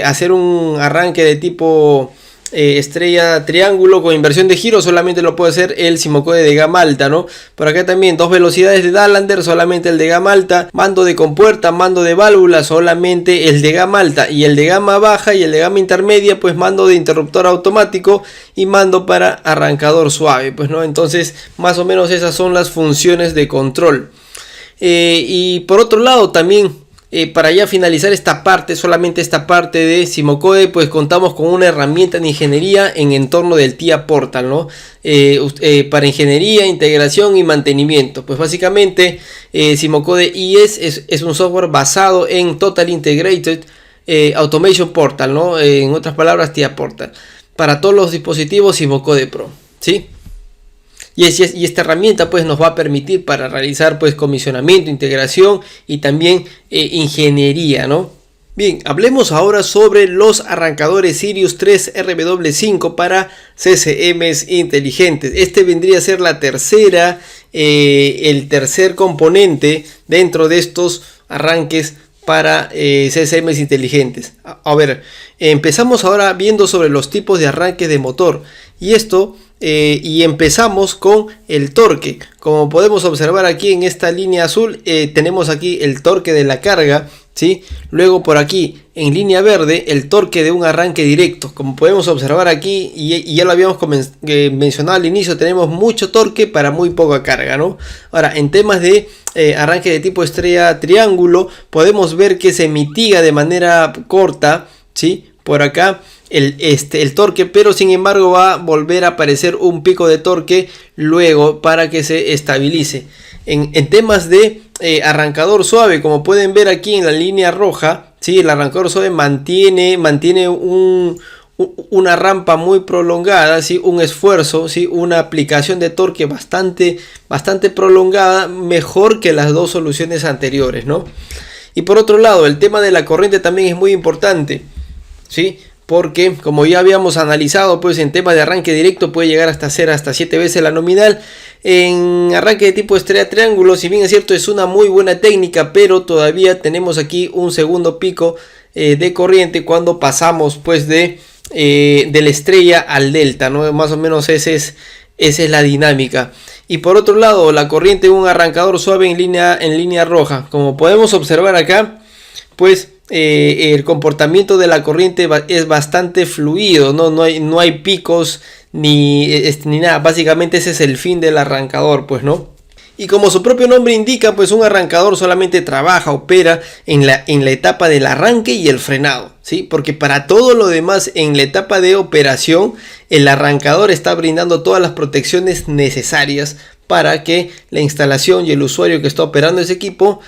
hacer un arranque de tipo estrella triángulo con inversión de giro solamente lo puede hacer el Simocode de gama alta, ¿no? Por acá también 2 velocidades de Dallander, solamente el de gama alta, mando de compuerta, mando de válvula, solamente el de gama alta, y el de gama baja y el de gama intermedia, pues mando de interruptor automático y mando para arrancador suave, pues, ¿no? Entonces más o menos esas son las funciones de control. Y por otro lado también, para ya finalizar esta parte, solamente esta parte de Simocode, pues contamos con una herramienta de ingeniería en entorno del TIA Portal, ¿no? Para ingeniería, integración y mantenimiento. Pues básicamente Simocode IS es un software basado en Total Integrated Automation Portal, ¿no? En otras palabras, TIA Portal, para todos los dispositivos Simocode Pro, ¿sí? Y esta herramienta pues nos va a permitir para realizar pues comisionamiento, integración y también ingeniería, ¿no? Bien, hablemos ahora sobre los arrancadores Sirius 3 RW5 para CCMs inteligentes. Este vendría a ser la el tercer componente dentro de estos arranques para CCMs inteligentes. A ver, empezamos ahora viendo sobre los tipos de arranques de motor. Y empezamos con el torque. Como podemos observar aquí en esta línea azul, tenemos aquí el torque de la carga, ¿sí? Luego por aquí en línea verde el torque de un arranque directo. Como podemos observar aquí, y ya lo habíamos mencionado al inicio, tenemos mucho torque para muy poca carga, ¿no? Ahora, en temas de arranque de tipo estrella triángulo, podemos ver que se mitiga de manera corta, ¿sí? Por acá el torque, pero sin embargo va a volver a aparecer un pico de torque luego para que se estabilice. En temas de arrancador suave, como pueden ver aquí en la línea roja, ¿sí? El arrancador suave mantiene una rampa muy prolongada, ¿sí? Un esfuerzo, ¿sí? Una aplicación de torque bastante prolongada, mejor que las dos soluciones anteriores, ¿no? Y por otro lado, el tema de la corriente también es muy importante, ¿sí? Porque como ya habíamos analizado, pues en temas de arranque directo puede llegar hasta 7 veces la nominal. En arranque de tipo estrella triángulo, si bien es cierto, es una muy buena técnica, pero todavía tenemos aquí un segundo pico de corriente cuando pasamos pues de la estrella al delta, ¿no? Más o menos esa es la dinámica. Y por otro lado, la corriente de un arrancador suave en línea roja, como podemos observar acá, pues el comportamiento de la corriente es bastante fluido, no hay picos ni nada. Básicamente ese es el fin del arrancador, pues, ¿no? Y como su propio nombre indica, pues un arrancador solamente opera en la etapa del arranque y el frenado, ¿sí? Porque para todo lo demás, en la etapa de operación, el arrancador está brindando todas las protecciones necesarias para que la instalación y el usuario que está operando ese equipo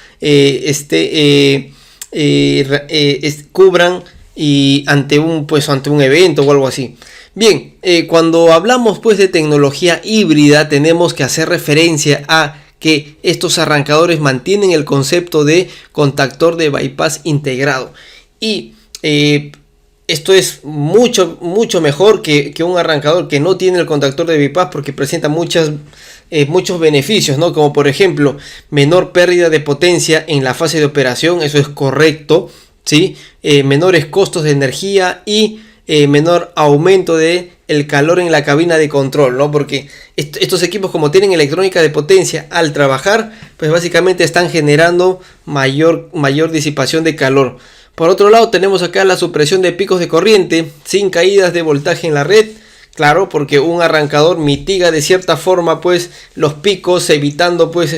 cubran y ante un evento o algo así. Bien, cuando hablamos pues de tecnología híbrida, tenemos que hacer referencia a que estos arrancadores mantienen el concepto de contactor de bypass integrado. Y Esto es mucho mejor que un arrancador que no tiene el contactor de bypass, porque presenta muchos beneficios, ¿no? Como por ejemplo, menor pérdida de potencia en la fase de operación, eso es correcto, ¿sí? Menores costos de energía y menor aumento de el calor en la cabina de control, ¿no? Porque estos equipos, como tienen electrónica de potencia, al trabajar, pues básicamente están generando mayor disipación de calor. Por otro lado, tenemos acá la supresión de picos de corriente sin caídas de voltaje en la red. Claro, porque un arrancador mitiga de cierta forma pues los picos, evitando pues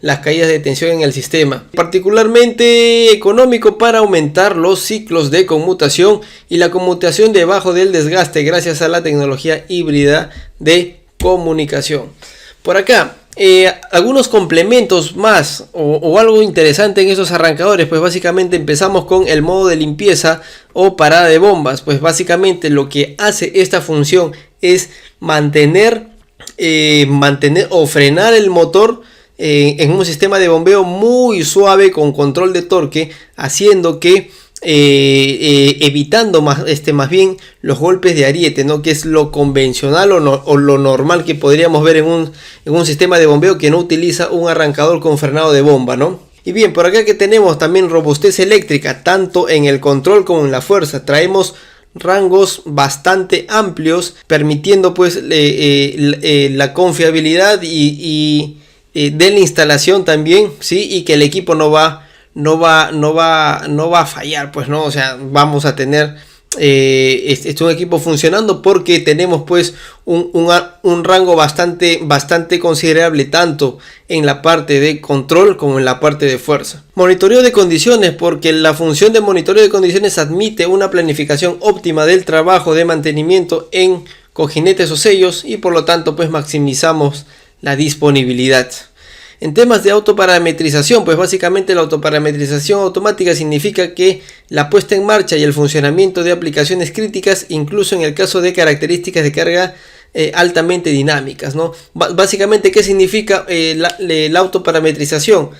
las caídas de tensión en el sistema. Particularmente económico para aumentar los ciclos de conmutación y la conmutación debajo del desgaste gracias a la tecnología híbrida de comunicación. Por acá, algunos complementos más o algo interesante en estos arrancadores, pues básicamente empezamos con el modo de limpieza o parada de bombas. Pues básicamente lo que hace esta función es mantener o frenar el motor en un sistema de bombeo muy suave con control de torque, haciendo que evitando más bien los golpes de ariete, ¿no? Que es lo convencional o lo normal que podríamos ver en un sistema de bombeo que no utiliza un arrancador con frenado de bomba, ¿no? Y bien, por acá que tenemos también robustez eléctrica, tanto en el control como en la fuerza. Traemos rangos bastante amplios, permitiendo pues la confiabilidad y de la instalación también, ¿sí? Y que el equipo no va a fallar, pues, ¿no? O sea, vamos a tener un equipo funcionando porque tenemos pues un rango bastante considerable, tanto en la parte de control como en la parte de fuerza. Monitoreo de condiciones, porque la función de monitoreo de condiciones admite una planificación óptima del trabajo de mantenimiento en cojinetes o sellos, y por lo tanto pues maximizamos la disponibilidad. En temas de autoparametrización, pues básicamente la autoparametrización automática significa que la puesta en marcha y el funcionamiento de aplicaciones críticas, incluso en el caso de características de carga altamente dinámicas, ¿no? Básicamente, ¿qué significa la autoparametrización?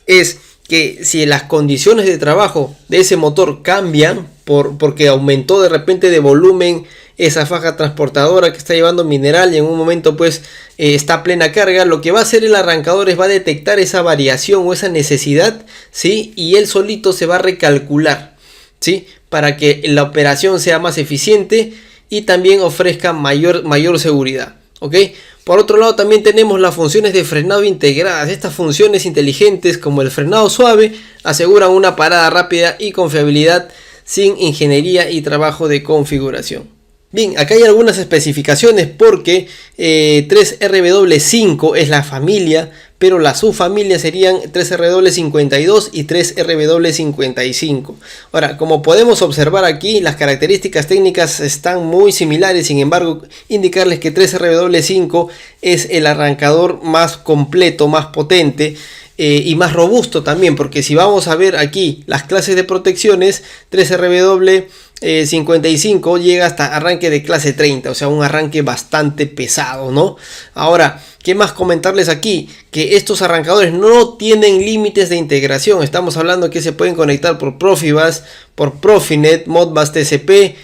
Es que si las condiciones de trabajo de ese motor cambian porque aumentó de repente de volumen esa faja transportadora que está llevando mineral y en un momento pues está a plena carga, lo que va a hacer el arrancador es va a detectar esa variación o esa necesidad, ¿sí? Y él solito se va a recalcular, ¿sí? Para que la operación sea más eficiente y también ofrezca mayor seguridad, ¿ok? Por otro lado, también tenemos las funciones de frenado integradas. Estas funciones inteligentes, como el frenado suave, aseguran una parada rápida y confiabilidad sin ingeniería y trabajo de configuración. Bien, acá hay algunas especificaciones porque 3RW5 es la familia, pero la subfamilia serían 3RW52 y 3RW55. Ahora, como podemos observar aquí, las características técnicas están muy similares. Sin embargo, indicarles que 3RW5 es el arrancador más completo, más potente y más robusto también, porque si vamos a ver aquí las clases de protecciones, 3RW55 llega hasta arranque de clase 30, o sea, un arranque bastante pesado, ¿no? Ahora, ¿qué más comentarles aquí? Que estos arrancadores no tienen límites de integración. Estamos hablando que se pueden conectar por Profibus, por Profinet, Modbus TCP,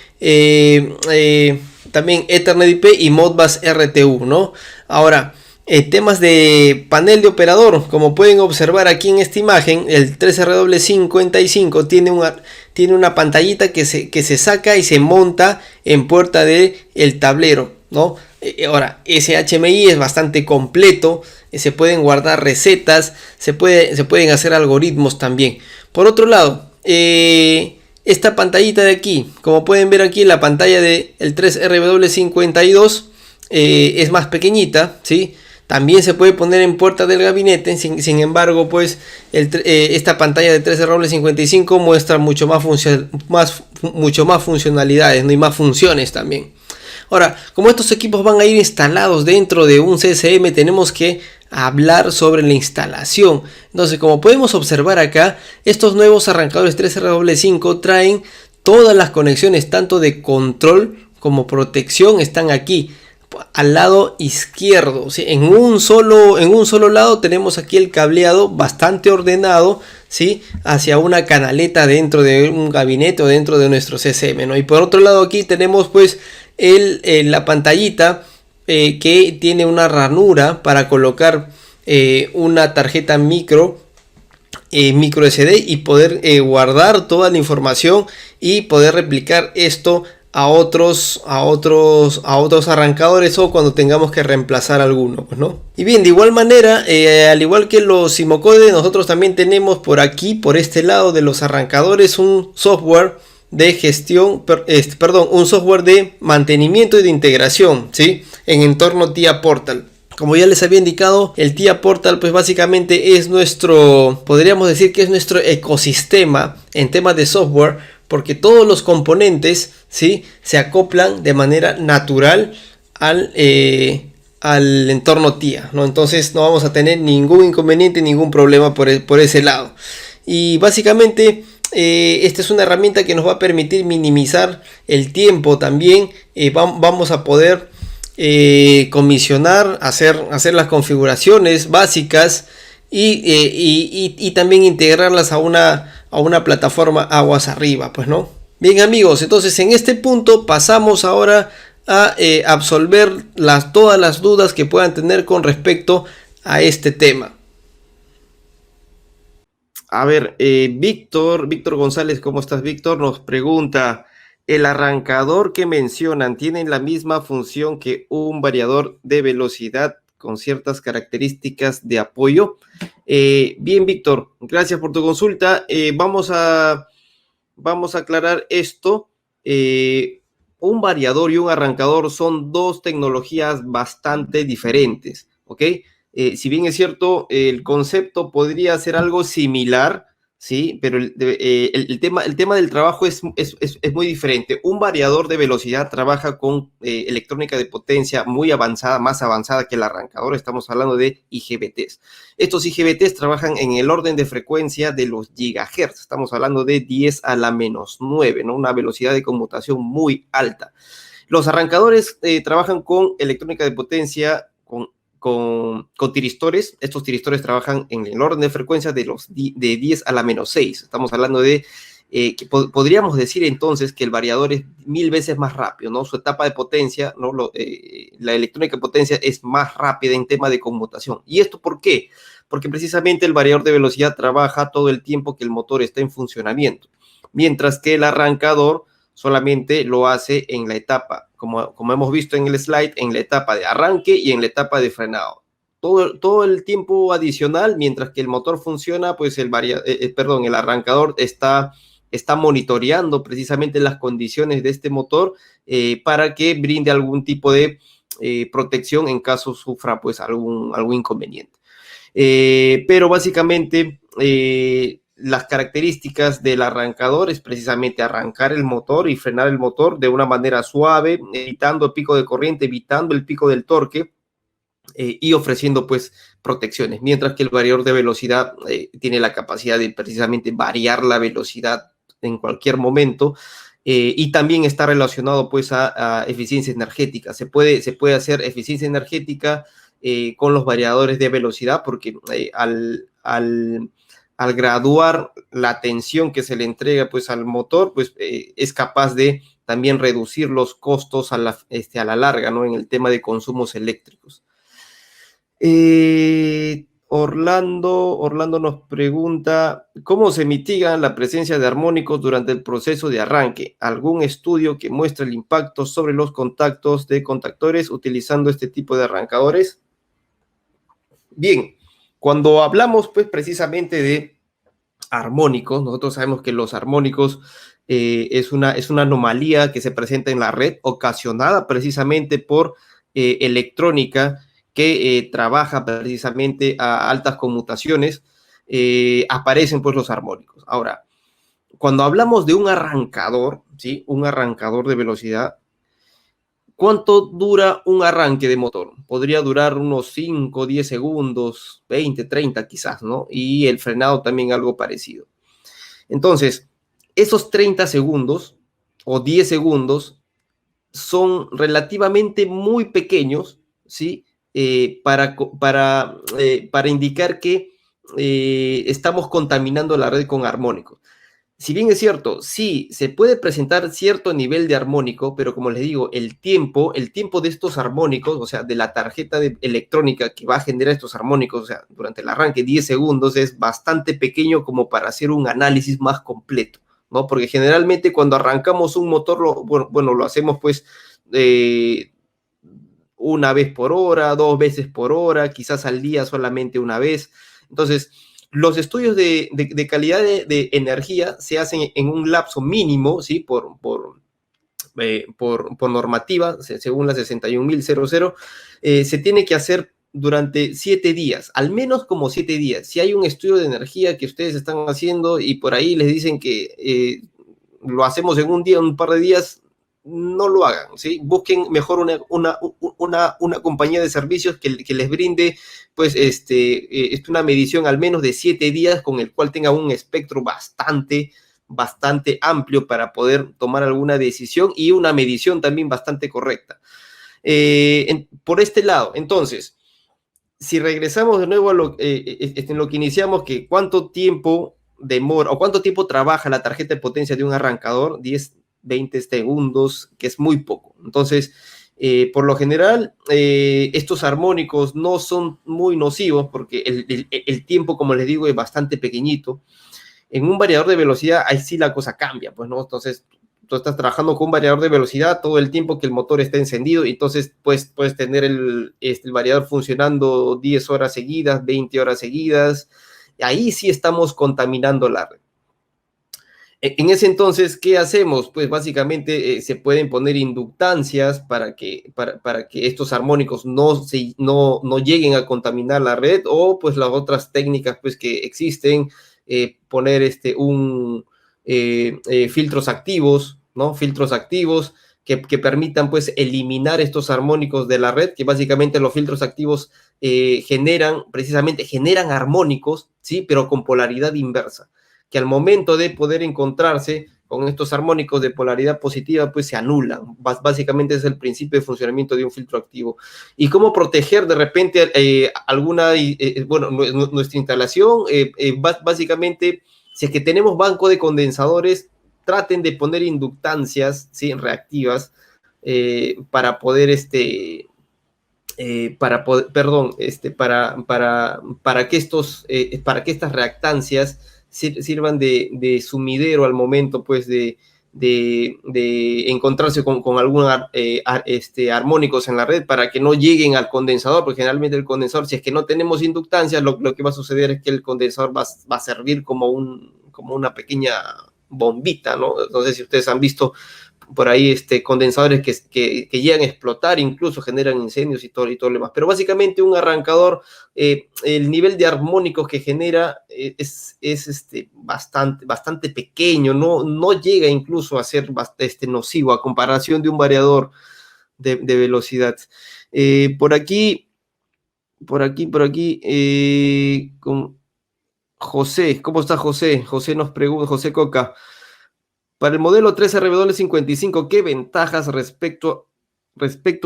también Ethernet IP y Modbus RTU, ¿no? Ahora, temas de panel de operador, como pueden observar aquí en esta imagen, el 3RW55 tiene una pantallita que se saca y se monta en puerta del tablero, ¿no? Ahora, ese HMI es bastante completo, se pueden guardar recetas, se pueden hacer algoritmos también. Por otro lado, esta pantallita de aquí, como pueden ver aquí, la pantalla del 3RW52 es más pequeñita, ¿sí? También se puede poner en puerta del gabinete. Sin embargo, pues esta pantalla de 3RW55 muestra mucho más funcionalidades, ¿no? Y más funciones también. Ahora, como estos equipos van a ir instalados dentro de un CSM, tenemos que hablar sobre la instalación. Entonces, como podemos observar acá, estos nuevos arrancadores 3RW5 traen todas las conexiones, tanto de control como protección, están aquí al lado izquierdo, ¿sí? En un solo lado tenemos aquí el cableado bastante ordenado, ¿sí? Hacia una canaleta dentro de un gabinete o dentro de nuestro CCM, ¿no? Y por otro lado aquí tenemos pues la pantallita que tiene una ranura para colocar una tarjeta micro SD y poder guardar toda la información y poder replicar esto a otros arrancadores o cuando tengamos que reemplazar alguno, pues, ¿no? Y bien, de igual manera, al igual que los Simocodes, nosotros también tenemos por aquí, por este lado de los arrancadores, un software de gestión, un software de mantenimiento y de integración, ¿sí? En entorno TIA Portal. Como ya les había indicado, el TIA Portal pues básicamente es podríamos decir que es nuestro ecosistema en temas de software, porque todos los componentes, ¿sí?, se acoplan de manera natural al entorno TIA, ¿no? Entonces no vamos a tener ningún inconveniente, ningún problema por ese lado. Y básicamente esta es una herramienta que nos va a permitir minimizar el tiempo también. Vamos a poder comisionar, hacer las configuraciones básicas y también integrarlas a una plataforma aguas arriba, pues, ¿no? Bien, amigos, entonces en este punto pasamos ahora a absolver todas las dudas que puedan tener con respecto a este tema. A ver, Víctor González, ¿cómo estás, Víctor? Nos pregunta: ¿el arrancador que mencionan tiene la misma función que un variador de velocidad con ciertas características de apoyo? Bien, Víctor, gracias por tu consulta. Vamos a aclarar esto. Un variador y un arrancador son dos tecnologías bastante diferentes, ¿ok? Si bien es cierto, el concepto podría ser algo similar, ¿sí? Pero el tema del trabajo es muy diferente. Un variador de velocidad trabaja con electrónica de potencia muy avanzada, más avanzada que el arrancador. Estamos hablando de IGBTs. Estos IGBTs trabajan en el orden de frecuencia de los gigahertz. Estamos hablando de 10 a la menos 9, ¿no? Una velocidad de conmutación muy alta. Los arrancadores trabajan con electrónica de potencia, con tiristores. Estos tiristores trabajan en el orden de frecuencia de 10 a la menos 6. Estamos hablando de que podríamos decir entonces que el variador es 1000 veces más rápido, ¿no? Su etapa de potencia, ¿no? La electrónica de potencia es más rápida en tema de conmutación. ¿Y esto por qué? Porque precisamente el variador de velocidad trabaja todo el tiempo que el motor está en funcionamiento, mientras que el arrancador solamente lo hace en la etapa, como hemos visto en el slide, en la etapa de arranque y en la etapa de frenado. Todo el tiempo adicional, mientras que el motor funciona, pues el arrancador está monitoreando precisamente las condiciones de este motor para que brinde algún tipo de protección en caso sufra pues algún inconveniente. Pero básicamente las características del arrancador es precisamente arrancar el motor y frenar el motor de una manera suave, evitando el pico de corriente, evitando el pico del torque y ofreciendo pues protecciones, mientras que el variador de velocidad tiene la capacidad de precisamente variar la velocidad en cualquier momento y también está relacionado pues a eficiencia energética. Se puede hacer eficiencia energética con los variadores de velocidad porque al graduar la tensión que se le entrega pues al motor, pues es capaz de también reducir los costos a la larga, ¿no? En el tema de consumos eléctricos. Orlando nos pregunta: ¿cómo se mitiga la presencia de armónicos durante el proceso de arranque? ¿Algún estudio que muestre el impacto sobre los contactos de contactores utilizando este tipo de arrancadores? Bien, cuando hablamos pues precisamente de armónicos, nosotros sabemos que los armónicos es una anomalía que se presenta en la red, ocasionada precisamente por electrónica que trabaja precisamente a altas conmutaciones. Aparecen pues los armónicos. Ahora, cuando hablamos de un arrancador, ¿sí? Un arrancador de velocidad, ¿cuánto dura un arranque de motor? Podría durar unos 5, 10 segundos, 20, 30 quizás, ¿no? Y el frenado también algo parecido. Entonces, esos 30 segundos o 10 segundos son relativamente muy pequeños, ¿sí? Para indicar que estamos contaminando la red con armónicos. Si bien es cierto, sí, se puede presentar cierto nivel de armónico, pero como les digo, el tiempo de estos armónicos, o sea, de la tarjeta electrónica que va a generar estos armónicos, o sea, durante el arranque 10 segundos, es bastante pequeño como para hacer un análisis más completo, ¿no? Porque generalmente cuando arrancamos un motor, lo hacemos pues una vez por hora, 2 veces por hora, quizás al día solamente una vez. Entonces, los estudios de calidad de energía se hacen en un lapso mínimo, ¿sí? Por normativa, según la 61000, se tiene que hacer durante 7 días, al menos como 7 días. Si hay un estudio de energía que ustedes están haciendo y por ahí les dicen que lo hacemos en un día, un par de días, no lo hagan, ¿sí? Busquen mejor una compañía de servicios que les brinde pues una medición al menos de 7 días con el cual tenga un espectro bastante amplio para poder tomar alguna decisión y una medición también bastante correcta. Por este lado, entonces, si regresamos de nuevo a en lo que iniciamos, que cuánto tiempo demora o cuánto tiempo trabaja la tarjeta de potencia de un arrancador, 10, 20 segundos, que es muy poco. Entonces, por lo general, estos armónicos no son muy nocivos porque el tiempo, como les digo, es bastante pequeñito. En un variador de velocidad, ahí sí la cosa cambia, pues, ¿no? Entonces, tú estás trabajando con un variador de velocidad todo el tiempo que el motor está encendido y entonces puedes tener el variador funcionando 10 horas seguidas, 20 horas seguidas. Ahí sí estamos contaminando la red. En ese entonces, ¿qué hacemos? Pues básicamente se pueden poner inductancias para que estos armónicos no lleguen a contaminar la red, o pues las otras técnicas pues que existen, poner filtros activos, ¿no? Filtros activos que permitan pues eliminar estos armónicos de la red, que básicamente los filtros activos generan armónicos, ¿sí? Pero con polaridad inversa, que al momento de poder encontrarse con estos armónicos de polaridad positiva, pues se anulan. Básicamente es el principio de funcionamiento de un filtro activo. ¿Y cómo proteger de repente nuestra instalación? Básicamente, si es que tenemos banco de condensadores, traten de poner inductancias, ¿sí? Reactivas, para poder para que estas reactancias sirvan de sumidero al momento pues de encontrarse con algún armónicos en la red, para que no lleguen al condensador, porque generalmente el condensador, si es que no tenemos inductancia, lo que va a suceder es que el condensador va a servir como una pequeña bombita, ¿no? No sé si ustedes han visto por ahí condensadores que llegan a explotar, incluso generan incendios y todo lo demás. Pero básicamente un arrancador, el nivel de armónicos que genera es bastante pequeño, no llega incluso a ser nocivo a comparación de un variador de velocidad. Por aquí, con José, ¿cómo está José? José nos pregunta, José Coca. Para el modelo 3RW55, ¿qué ventajas respecto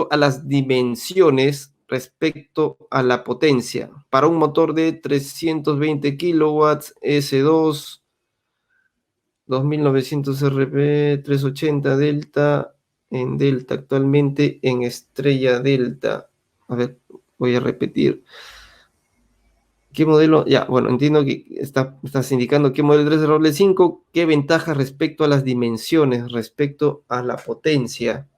a las dimensiones, respecto a la potencia? Para un motor de 320 kilowatts, S2, 2900 RP, 380 Delta, en Delta actualmente, en Estrella Delta. A ver, voy a repetir. ¿Qué modelo? Ya, bueno, entiendo que estás indicando qué modelo 3RW5, qué ventaja respecto a las dimensiones, respecto a la potencia.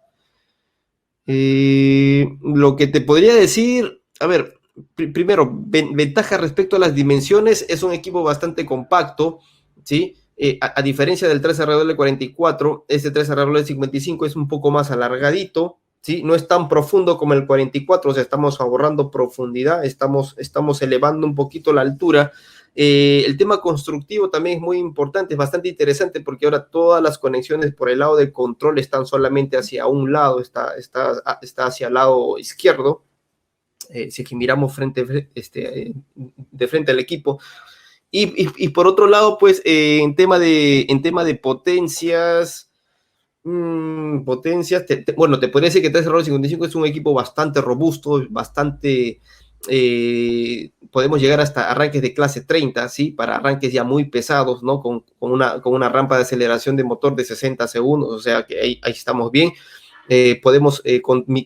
Lo que te podría decir, a ver, primero, ventaja respecto a las dimensiones, es un equipo bastante compacto, ¿sí? A diferencia del 3RW44, este 3RW55 es un poco más alargadito, ¿sí? No es tan profundo como el 44, o sea, estamos ahorrando profundidad, estamos elevando un poquito la altura. El tema constructivo también es muy importante, es bastante interesante, porque ahora todas las conexiones por el lado del control están solamente hacia un lado, está hacia el lado izquierdo. Si es que miramos de frente al equipo. Y por otro lado, pues, en tema de potencias, te podría decir que 3RW55 es un equipo bastante robusto, bastante podemos llegar hasta arranques de clase 30, ¿sí? Para arranques ya muy pesados, ¿no? Con una rampa de aceleración de motor de 60 segundos, o sea que ahí estamos bien. Podemos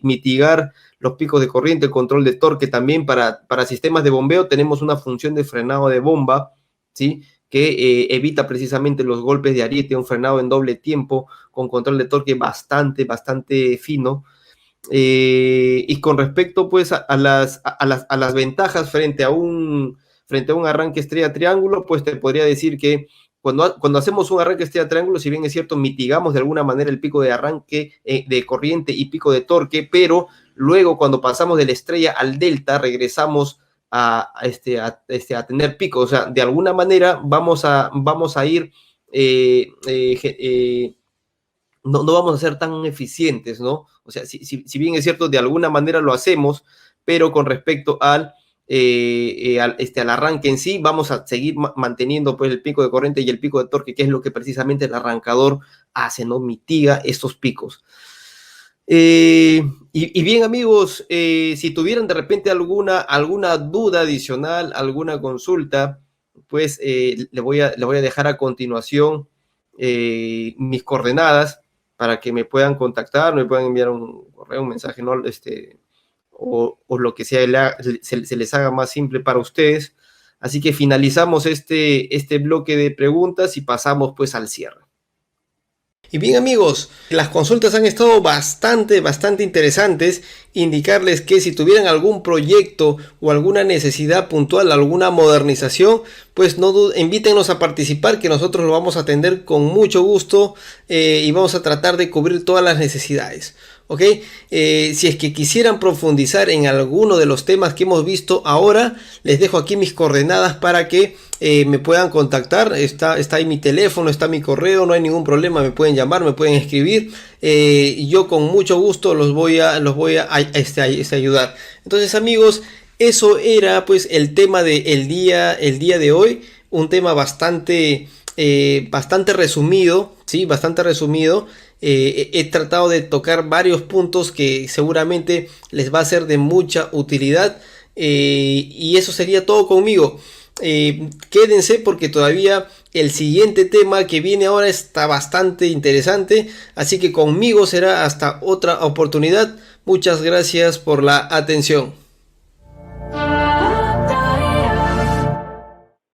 mitigar los picos de corriente, el control de torque también. Para sistemas de bombeo tenemos una función de frenado de bomba, ¿sí? Que evita precisamente los golpes de ariete, un frenado en doble tiempo con control de torque bastante fino. Y con respecto pues a las ventajas frente a un arranque estrella triángulo, pues te podría decir que cuando hacemos un arranque estrella triángulo, si bien es cierto, mitigamos de alguna manera el pico de arranque de corriente y pico de torque, pero luego cuando pasamos de la estrella al delta, regresamos a tener pico. O sea, de alguna manera vamos a ir no vamos a ser tan eficientes, ¿no? O sea, si bien es cierto, de alguna manera lo hacemos, pero con respecto al arranque en sí, vamos a seguir manteniendo pues el pico de corriente y el pico de torque, que es lo que precisamente el arrancador hace, ¿no? Mitiga estos picos. Y bien, amigos, si tuvieran de repente alguna duda adicional, alguna consulta, pues le voy a dejar a continuación mis coordenadas para que me puedan contactar, me puedan enviar un correo, un mensaje, ¿no? O lo que sea, se les haga más simple para ustedes. Así que finalizamos este bloque de preguntas y pasamos pues al cierre. Y bien, amigos, las consultas han estado bastante interesantes. Indicarles que si tuvieran algún proyecto o alguna necesidad puntual, alguna modernización, pues no invítennos a participar, que nosotros lo vamos a atender con mucho gusto y vamos a tratar de cubrir todas las necesidades. ¿Ok? Si es que quisieran profundizar en alguno de los temas que hemos visto ahora, les dejo aquí mis coordenadas para que me puedan contactar. Está ahí mi teléfono, está mi correo, no hay ningún problema, me pueden llamar, me pueden escribir y yo con mucho gusto los voy a ayudar. Entonces, amigos, eso era pues el tema del día de hoy, un tema bastante resumido, ¿sí? Bastante resumido. He tratado de tocar varios puntos que seguramente les va a ser de mucha utilidad y eso sería todo conmigo. Quédense porque todavía el siguiente tema que viene ahora está bastante interesante, así que conmigo será hasta otra oportunidad. Muchas gracias por la atención.